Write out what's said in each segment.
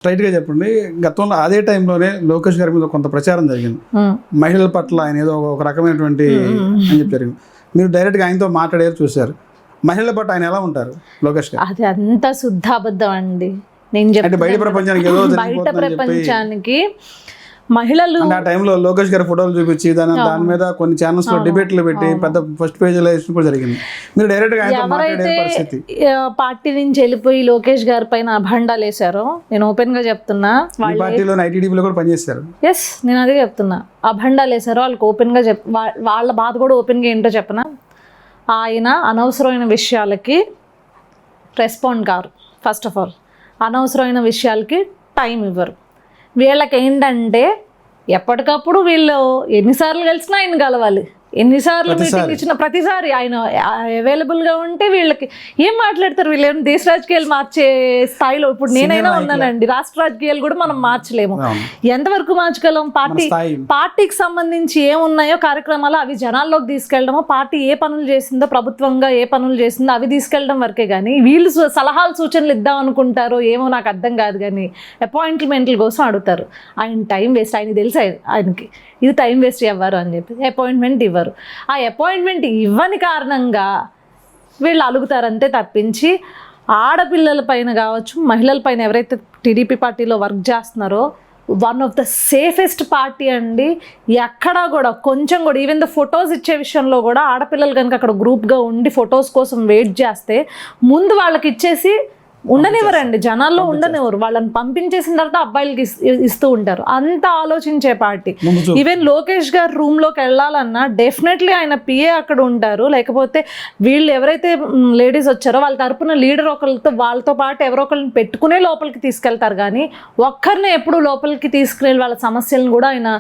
స్ట్రైట్గా చెప్పండి, గతంలో అదే టైంలోనే లోకేష్ గారి మీద కొంత ప్రచారం జరిగింది, మహిళల పట్ల ఆయన ఏదో ఒక రకమైనటువంటి అని చెప్పి జరిగింది. మీరు డైరెక్ట్గా ఆయనతో మాట్లాడారు, చూశారు. మహిళల పట్ల ఆయన ఎలా ఉంటారు లోకేష్ గారు? అది అంత శుద్ధాబద్ధం అండి. నేను అంటే బయట ప్రపంచానికి ఏదో బయట ప్రపంచానికి మహిళలు ఆ టైంలో లోకేష్ గారి ఫోటోలు చూపించి దాని మీద కొన్ని ఛానల్స్ లో డిబేట్లు పెట్టి పెద్ద ఫస్ట్ పేజీలో కూడా జరిగింది. మీరు డైరెక్ట్ గా ఆయనతో మాట్లాడే పరిస్థితి. పార్టీ నుంచి వెళ్ళిపోయి లోకేష్ గారి పైన అభండాలు వేశారు. నేను ఓపెన్ గా చెప్తున్నా, పార్టీలో ఐటీడీపీలో కూడా పనిచేస్తారు. ఎస్, నేను అదే చెప్తున్నా. అభండాలు వేశారు వాళ్ళకి ఓపెన్ గా వాళ్ళ బాధ కూడా ఓపెన్ గా ఏంటో చెప్పనా. ఆయన అనవసరమైన విషయాలకి respond car. First of all అనవసరమైన విషయాలకి టైం ఇవ్వరు. వీళ్ళకి ఏంటంటే ఎప్పటికప్పుడు వీళ్ళు ఎన్నిసార్లు కలిసినా ఆయన కలవాలి, ఎన్నిసార్లు మీటింగ్ ఇచ్చిన ప్రతిసారి ఆయన అవైలబుల్గా ఉంటే వీళ్ళకి ఏం మాట్లాడతారు. వీళ్ళు ఏం దేశ రాజకీయాలు మార్చే స్థాయిలో ఇప్పుడు నేనైనా ఉన్నానండి. రాష్ట్ర రాజకీయాలు కూడా మనం మార్చలేము. ఎంతవరకు మార్చగలం? పార్టీకి సంబంధించి ఏమున్నాయో కార్యక్రమాలు అవి జనాల్లోకి తీసుకెళ్ళడమో, పార్టీ ఏ పనులు చేసిందో, ప్రభుత్వంగా ఏ పనులు చేసిందో అవి తీసుకెళ్ళడం వరకే. కానీ వీళ్ళు సలహాలు సూచనలు ఇద్దాం అనుకుంటారో ఏమో నాకు అర్థం కాదు. కానీ అపాయింట్మెంట్ల కోసం అడుగుతారు. ఆయన టైం వేస్ట్. ఆయన తెలుసు ఆయనకి ఇది టైం వేస్ట్ అవ్వరు అని చెప్పి అపాయింట్మెంట్ ఇవ్వరు. ఆ అపాయింట్మెంట్ ఇవ్వని కారణంగా వీళ్ళు అలుగుతారంతే తప్పించి ఆడపిల్లల పైన కావచ్చు, మహిళల పైన ఎవరైతే టీడీపీ పార్టీలో వర్క్ చేస్తున్నారో one of the safest party అండి. ఎక్కడా కూడా కొంచెం కూడా ఈవెన్ ద ఫొటోస్ ఇచ్చే విషయంలో కూడా ఆడపిల్లలు కనుక అక్కడ గ్రూప్గా ఉండి ఫొటోస్ కోసం వెయిట్ చేస్తే ముందు వాళ్ళకి ఇచ్చేసి ఉండనివ్వరండి, జనాల్లో ఉండనివ్వరు. వాళ్ళని పంపించేసిన తర్వాత అబ్బాయిలకి ఇస్తూ ఉంటారు. అంత ఆలోచించే పార్టీ. ఈవెన్ లోకేష్ గారు రూమ్లోకి వెళ్ళాలన్నా డెఫినెట్లీ ఆయన పిఏ అక్కడ ఉంటారు. లేకపోతే వీళ్ళు ఎవరైతే లేడీస్ వచ్చారో వాళ్ళ తరపున లీడర్ ఒకరితో వాళ్ళతో పాటు ఎవరో ఒకరిని పెట్టుకునే లోపలికి తీసుకెళ్తారు. కానీ ఒక్కరినే ఎప్పుడు లోపలికి తీసుకుని వాళ్ళ సమస్యలను కూడా ఆయన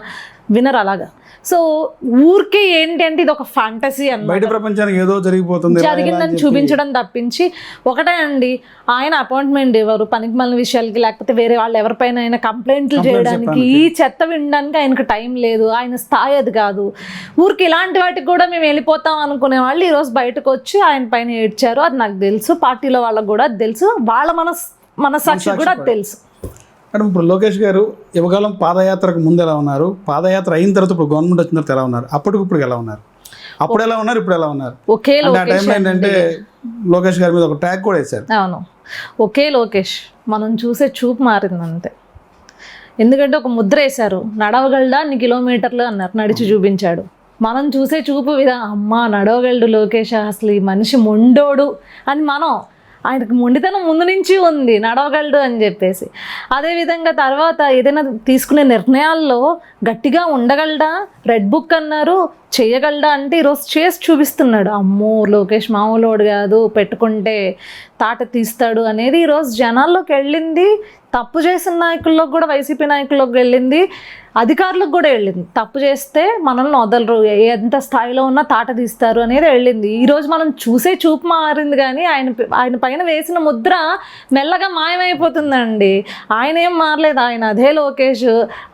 వినరు అలాగా. సో ఊరికే ఏంటి అంటే ఇది ఒక ఫ్యాంటసీ అన్నమాట, బయట ప్రపంచానికి ఏదో జరిగిందని చూపించడం తప్పించి. ఒకటే అండి, ఆయన అపాయింట్మెంట్ ఇవ్వరు పనికి మళ్ళీ విషయాలకి, లేకపోతే వేరే వాళ్ళు ఎవరిపైన ఆయన కంప్లైంట్లు చేయడానికి, ఈ చెత్త వినడానికి ఆయనకు టైం లేదు. ఆయన స్థాయి అది కాదు. ఊరికి ఇలాంటి వాటికి కూడా మేము వెళ్ళిపోతాం అనుకునే వాళ్ళు ఈరోజు బయటకు వచ్చి ఆయన పైన ఏడ్చారు. అది నాకు తెలుసు, పార్టీలో వాళ్ళకు కూడా తెలుసు, వాళ్ళ మనస్సాక్షి కూడా తెలుసు. అంటే ఇప్పుడు లోకేష్ గారు యువకాలం పాదయాత్రకు ముందు ఎలా ఉన్నారు, పాదయాత్ర అయిన తర్వాత ఇప్పుడు గవర్నమెంట్ వచ్చిన తర్వాత ఎలా ఉన్నారు, అప్పటికిప్పుడు ఎలా ఉన్నారు, అప్పుడు ఎలా ఉన్నారు, ఇప్పుడు ఎలా ఉన్నారు? ఒకే ఆ టైంలో ఏంటంటే లోకేష్ గారి మీద ఒక ట్యాగ్ కూడా వేశారు. అవును, ఒకే లోకేష్. మనం చూసే చూపు మారింది అంతే. ఎందుకంటే ఒక ముద్ర వేశారు, నడవగలడా అన్ని కిలోమీటర్లు అన్నారు, నడిచి చూపించాడు. మనం చూసే చూపు అమ్మా నడవగలడు లోకేష్, అసలు ఈ మనిషి మొండోడు అని. ఆయనకు మొండితనం ముందు నుంచి ఉంది, నడవగలడు అని చెప్పేసి. అదేవిధంగా తర్వాత ఏదైనా తీసుకునే నిర్ణయాల్లో గట్టిగా ఉండగలడా, రెడ్ బుక్ అన్నారు, చేయగలడా అంటే ఈరోజు చేసి చూపిస్తున్నాడు. అమ్మో లోకేష్ మామూలోడు కాదు, పెట్టుకుంటే తాట తీస్తాడు అనేది ఈరోజు జనాల్లోకి వెళ్ళింది. తప్పు చేసిన నాయకుల్లోకి కూడా, వైసీపీ నాయకుల్లోకి వెళ్ళింది, అధికారులకు కూడా వెళ్ళింది. తప్పు చేస్తే మనల్ని వదలరు, ఎంత స్థాయిలో ఉన్నా తాట తీస్తారు అనేది వెళ్ళింది. ఈరోజు మనం చూసే చూపు మారింది. కానీ ఆయన పైన వేసిన ముద్ర మెల్లగా మాయమైపోతుందండి. ఆయన ఏం మారలేదు, ఆయన అదే లోకేష్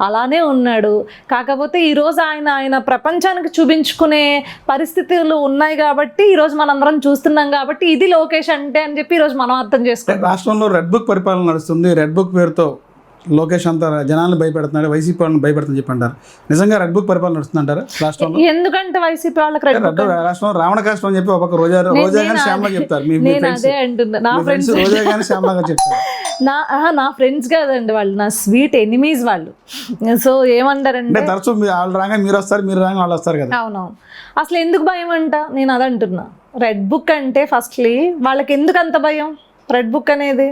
అలానే ఉన్నాడు. కాకపోతే ఈరోజు ఆయన ప్రపంచానికి చూపించుకునే పరిస్థితులు ఉన్నాయి కాబట్టి ఈరోజు మనందరం చూస్తున్నాం. కాబట్టి ఇది లోకేష్ అంటే అని చెప్పి ఈరోజు మనం అర్థం చేసుకోవాలి. రాష్ట్రంలో రెడ్ బుక్ పరిపాలన నడుస్తుంది. రెడ్ బుక్ పేరుతో లోకేష్ అంతా జనాలను భయపెడుతున్నాడు, వైసీపీ వాళ్ళని భయపెడుతుందని చెప్పి అంటారు. నిజంగా రెడ్ బుక్ పరిపాలన నడుస్తుందంటారా రాష్ట్రంలో? ఎందుకంటే వైసీపీ వాళ్ళకి రాష్ట్రంలో రావణ కాష్టం అని చెప్పి ఒక రోజా గాని శ్యామలా చెప్తారు. అదే అంటున్నా, నా ఫ్రెండ్స్ రోజా గాని శ్యామలాగా చెప్తారు. నా ఫ్రెండ్స్ కాదండి వాళ్ళు, నా స్వీట్ ఎనిమీస్ వాళ్ళు. సో ఏమంటారంటే తరచూ వాళ్ళు రాగానే మీరు వస్తారు, మీరు రాగానే వాళ్ళు వస్తారు కదా. అవునవును. అసలు ఎందుకు భయం అంట, నేను అదంటున్నా. రెడ్ బుక్ అంటే ఫస్ట్లీ వాళ్ళకి ఎందుకు అంత భయం? రెడ్ బుక్ అనేది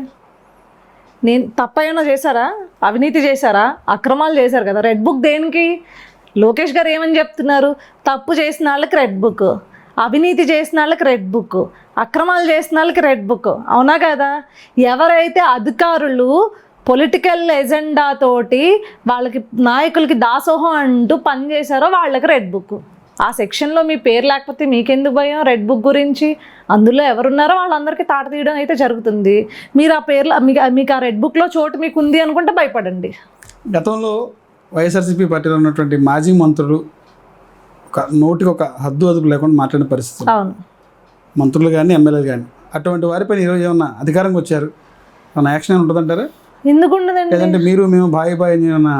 నేను తప్పైనా చేశారా, అవినీతి చేశారా, అక్రమాలు చేశారు కదా. రెడ్ బుక్ దేనికి? లోకేష్ గారు ఏమని చెప్తున్నారు? తప్పు చేసిన వాళ్ళకి రెడ్ బుక్, అవినీతి చేసిన వాళ్ళకి రెడ్ బుక్, అక్రమాలు చేసిన వాళ్ళకి రెడ్ బుక్. అవునా కదా? ఎవరైతే అధికారులు పొలిటికల్ ఎజెండా తోటి వాళ్ళకి నాయకులకి దాసోహం అంటూ పనిచేశారో వాళ్ళకి రెడ్ బుక్. ఆ సెక్షన్లో మీ పేరు లేకపోతే మీకెందుకు భయం రెడ్ బుక్ గురించి? అందులో ఎవరున్నారో వాళ్ళందరికీ తాట తీయడం అయితే జరుగుతుంది. మీరు ఆ పేర్లు మీకు ఆ రెడ్ బుక్లో చోటు మీకు ఉంది అనుకుంటే భయపడండి. గతంలో వైఎస్ఆర్సీపీ పార్టీలో ఉన్నటువంటి మాజీ మంత్రులు నోటికి ఒక హద్దు అదుపు లేకుండా మాట్లాడిన పరిస్థితి. అవును, మంత్రులు కానీ ఎమ్మెల్యేలు కానీ. అటువంటి వారిపైన ఈరోజు ఏమన్నా అధికారంగా వచ్చారు, మన యాక్షన్ ఉంటుందంటారా? ఎందుకు ఉండదండి? లేదంటే మీరు మేము బాయ్ నేను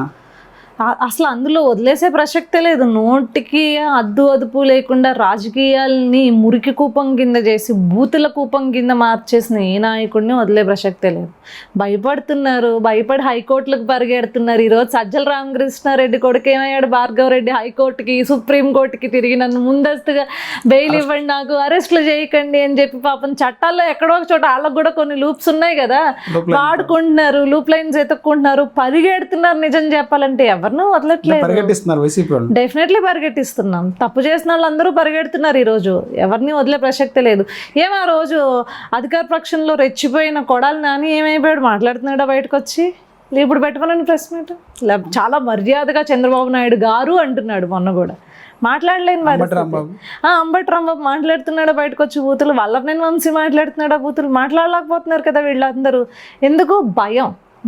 అసలు అందులో వదిలేసే ప్రసక్తే లేదు. నోటికి అదుపు లేకుండా రాజకీయాల్ని మురికి కూపం కింద చేసి బూతుల కూపం కింద మార్చేసిన ఏ నాయకుడిని వదిలే ప్రసక్తే లేదు. భయపడుతున్నారు, భయపడి హైకోర్టులకు పరిగెడుతున్నారు. ఈరోజు సజ్జల రామకృష్ణారెడ్డి కొడుకు ఏమయ్యాడు, భార్గవ రెడ్డి హైకోర్టుకి సుప్రీంకోర్టుకి తిరిగి నన్ను ముందస్తుగా బెయిల్ ఇవ్వండి, నాకు అరెస్టులు చేయకండి అని చెప్పి పాపం చట్టాల్లో ఎక్కడో ఒక చోట వాళ్ళకు కూడా కొన్ని లూప్స్ ఉన్నాయి కదా, వాడుకుంటున్నారు, లూప్ లైన్స్ ఎత్తుక్కుంటున్నారు, పరిగెడుతున్నారు. నిజం చెప్పాలంటే ఎవరినూ వదలట్లేదు. డెఫినెట్లీ పరిగెట్టిస్తున్నాం. తప్పు చేసిన వాళ్ళందరూ పరిగెడుతున్నారు ఈరోజు. ఎవరిని వదిలే ప్రసక్తే లేదు. ఆ రోజు అధికార పక్షంలో రెచ్చిపోయిన కొడాలి నాని ఏమైపోయాడు, మాట్లాడుతున్నాడా బయటకు వచ్చి? ఇప్పుడు పెట్టమని ప్రెస్ మీట్ చాలా మర్యాదగా చంద్రబాబు నాయుడు గారు అంటున్నాడు. మొన్న కూడా మాట్లాడలేని అంబటి రాంబాబు మాట్లాడుతున్నాడా బయటకు వచ్చి బూతులు? వల్లభనేని వంశీ మాట్లాడుతున్నాడా బూతులు? మాట్లాడలేకపోతున్నారు కదా వీళ్ళందరూ. ఎందుకు?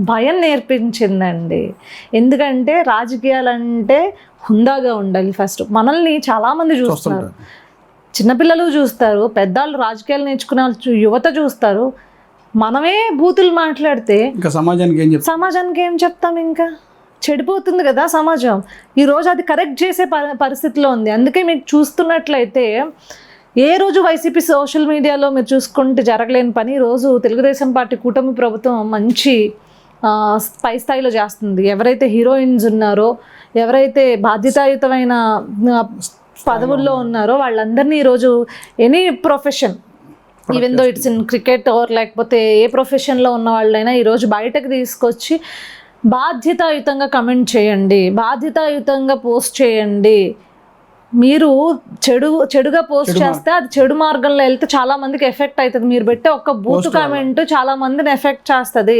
భయం నేర్పించిందండి. ఎందుకంటే రాజకీయాలంటే హుందాగా ఉండాలి. ఫస్ట్ మనల్ని చాలామంది చూస్తున్నారు, చిన్నపిల్లలు చూస్తారు, పెద్దవాళ్ళు రాజకీయాలు నేర్చుకునే యువత చూస్తారు. మనమే బూతులు మాట్లాడితే ఇంకా సమాజానికి ఏం చెప్తాం? ఇంకా చెడిపోతుంది కదా సమాజం. ఈరోజు అది కరెక్ట్ చేసే పరిస్థితిలో ఉంది. అందుకే మీకు చూస్తున్నట్లయితే ఏ రోజు వైసీపీ సోషల్ మీడియాలో మీరు చూసుకుంటే జరగలేని పని రోజు తెలుగుదేశం పార్టీ కూటమి ప్రభుత్వం మంచి పై స్థాయిలో చేస్తుంది. ఎవరైతే హీరోయిన్స్ ఉన్నారో, ఎవరైతే బాధ్యతాయుతమైన పదవుల్లో ఉన్నారో వాళ్ళందరినీ ఈరోజు any profession, even though it's in cricket or లేకపోతే ఏ ప్రొఫెషన్లో ఉన్న వాళ్ళైనా ఈరోజు బయటకు తీసుకొచ్చి బాధ్యతాయుతంగా కమెంట్ చేయండి, బాధ్యతాయుతంగా పోస్ట్ చేయండి. మీరు చెడుగా పోస్ట్ చేస్తే అది చెడు మార్గంలో వెళ్తే చాలా మందికి ఎఫెక్ట్ అవుతుంది. మీరు పెట్టే ఒక్క బూత్ కామెంట్ చాలా మందిని ఎఫెక్ట్ చేస్తుంది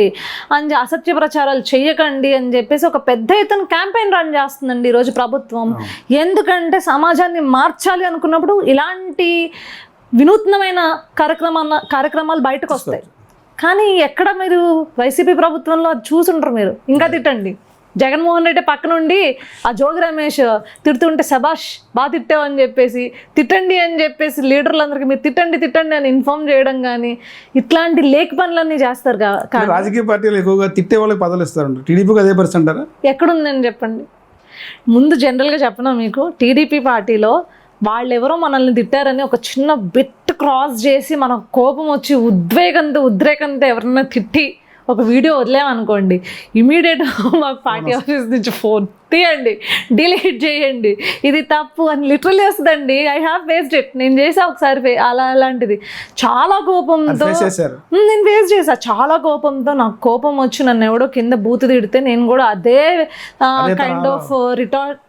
అని అసత్య ప్రచారాలు చెయ్యకండి అని చెప్పేసి ఒక పెద్ద ఎత్తున క్యాంపెయిన్ రన్ చేస్తుందండి ఈరోజు ప్రభుత్వం. ఎందుకంటే సమాజాన్ని మార్చాలి అనుకున్నప్పుడు ఇలాంటి వినూత్నమైన కార్యక్రమాలు బయటకు వస్తాయి. కానీ ఎక్కడ మీరు వైసీపీ ప్రభుత్వంలో అది చూసుంటారు. మీరు ఇంకా తిట్టండి. జగన్మోహన్ రెడ్డి పక్క నుండి ఆ జోగి రమేష్ తిడుతుంటే శబాష్ బాగా తిట్టావు అని చెప్పేసి తిట్టండి అని చెప్పేసి లీడర్లందరికీ మీరు తిట్టండి అని ఇన్ఫార్మ్ చేయడం కానీ ఇట్లాంటి లేక్ పనులన్నీ చేస్తారు. రాజకీయ పార్టీలు ఎక్కువగా తిట్టే వాళ్ళకి పదవులు ఇస్తారు. టీడీపీకి అదే పరిస్థితి అంటారా? ఎక్కడుందని చెప్పండి. ముందు జనరల్గా చెప్పనా మీకు, టీడీపీ పార్టీలో వాళ్ళెవరో మనల్ని తిట్టారని ఒక చిన్న బిట్ క్రాస్ చేసి మనకు కోపం వచ్చి ఉద్రేకంతో ఎవరైనా తిట్టి ఒక వీడియో వదిలేమనుకోండి, ఇమీడియట్గా మాకు పార్టీ ఆఫీస్ నుంచి ఫోన్ తీయండి, డిలీట్ చేయండి, ఇది తప్పు అని లిటరల్లీ వస్తుందండి. I have faced it. నేను చేసా ఒకసారి అలాంటిది. చాలా కోపంతో నేను ఫేస్ చేసా. చాలా కోపంతో నాకు కోపం వచ్చి నన్ను ఎవడో కింద బూతు తిడితే నేను కూడా అదే కైండ్ ఆఫ్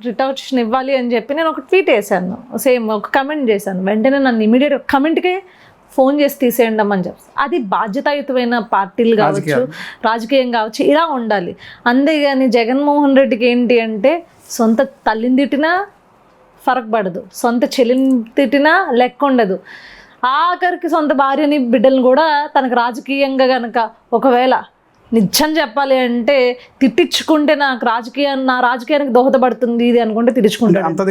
రిటార్షన్ ఇవ్వాలి అని చెప్పి నేను ఒక ట్వీట్ వేసాను, సేమ్ ఒక కమెంట్ చేశాను. వెంటనే నన్ను ఇమీడియట్ కమెంట్కే ఫోన్ చేసి తీసేయండి అని చెప్పి. అది బాధ్యతాయుతమైన పార్టీలు కావచ్చు, రాజకీయం కావచ్చు, ఇలా ఉండాలి. అంతేగాని జగన్మోహన్ రెడ్డికి ఏంటి అంటే సొంత తల్లిని తిట్టినా ఫరక్ పడదు, సొంత చెల్లిని తిట్టినా లెక్క ఉండదు, ఆఖరికి సొంత భార్యని బిడ్డలను కూడా తనకు రాజకీయంగా కనుక ఒకవేళ నిజం చెప్పాలి అంటే తిట్టించుకుంటే నా రాజకీయానికి దోహదపడుతుంది ఇది అనుకుంటే తిట్టించుకుంటాడు.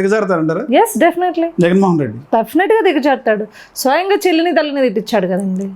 ఎస్, డెఫినెట్లీ జగన్మోహన్ రెడ్డి డెఫినెట్గా దిగజారుతాడు. స్వయంగా చెల్లిని తల్లిని తిట్టించాడు కదండి.